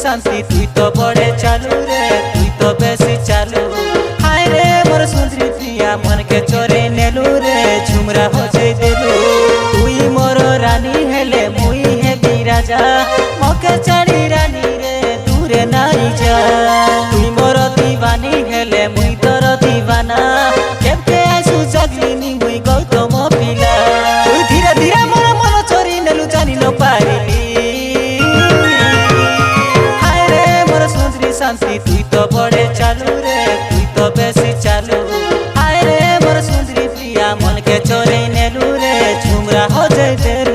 शांति तुई तो बड़े चालू रे तुई तो बेसी चालू। हाय रे मोर सुंदरी प्रिया मन के चोरे नेलू रे झुमरा हो जाई देलू। तुई मोर रानी हेले मुई हे बिराजा मके चाड़ी रानी रे दूरे नाई जा। तुई मोर दीवानी हेले मुई तोर दीवाना केबके आइसु जगलिनी मुई गौतम पिला। तुई धीरे धीरे मोर मन चोरी नेलू जानी न पारिली। हाय रे मोर सुंदरी शांति तुई तो बड़े चालू रे तुई तो बेसी चालू। हाय रे मोर सुंदरी प्रिया मन के चोरी नेलू रे झुमरा हो जाई देलू।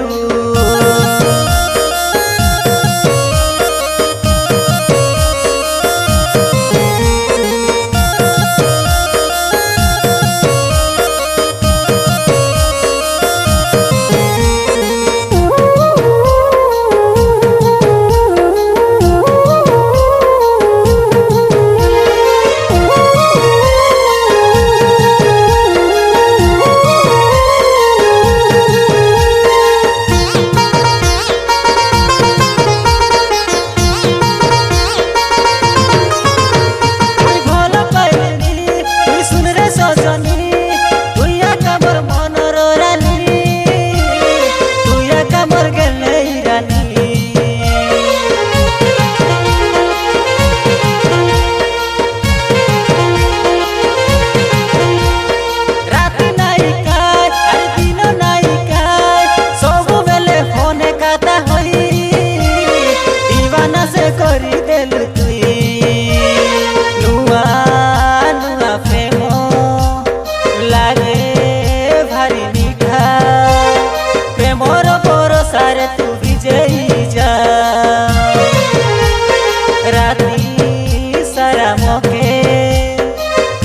राती सारा मके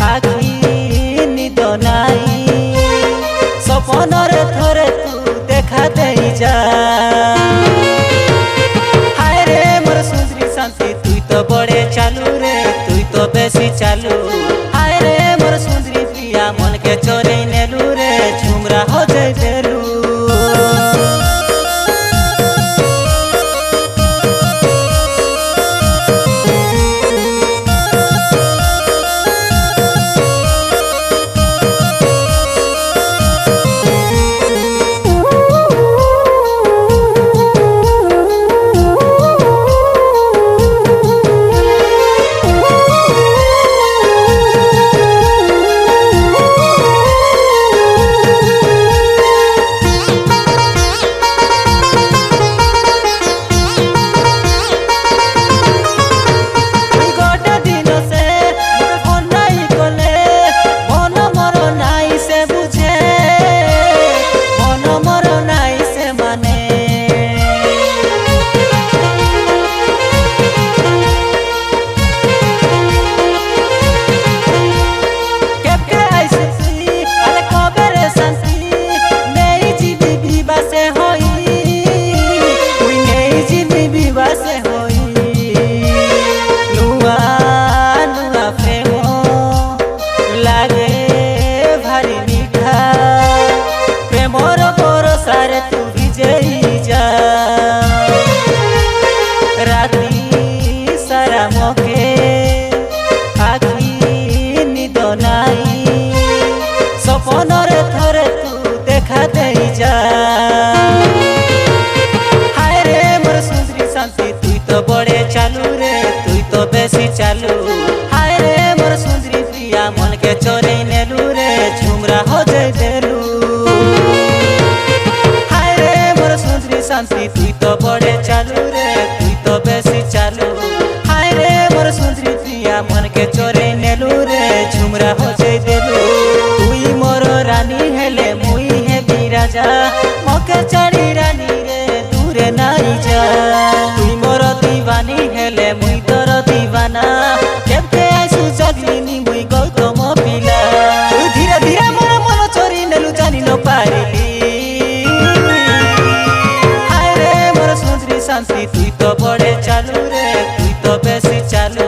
आखी निद नाई सपनरे थरे तू देखा दे जा। हाय रे मोर सुंदरी शांति तुई तो बड़े चालू रे तुई तो बेसी चालू। हाय रे मोर सुंदरी प्रिया मन के चोरे नेलू रे झुमरा हो जाई देलू। राती सारा मके आखी निद नाई सपनरे थरे तू देखा दे जा। हाय रे मोर सुंदरी शांति तुई तो बड़े चालू रे तुई तो बेसी चालू। हाय रे मोर सुंदरी प्रिया मन के चोरे नेलू रे झुमरा हो जाई देलू। हाय रे मोर सुंदरी शांति तुई तो बड़े चालू रे तुई तो बेसी चालू। हाय रे मोर सुंदरी प्रिया मन के चोरे नेलू रे झुमरा हो जाई देलू। तुई मोर रानी हेले मुई हे बिराजा मके चाड़ी रानी रे दूरे नाई जा। तुई मोर दीवानी हेले मुई तोर दीवाना केबके आइसु जगलिनी मुई गौतम पिला। तुई धीरे धीरे मोर मन चोरी नेलू जानी न पारिली। हाय रे मोर सुंदरी शांति तुई तो बड़े चालू रे तुई तो बेसी चालू।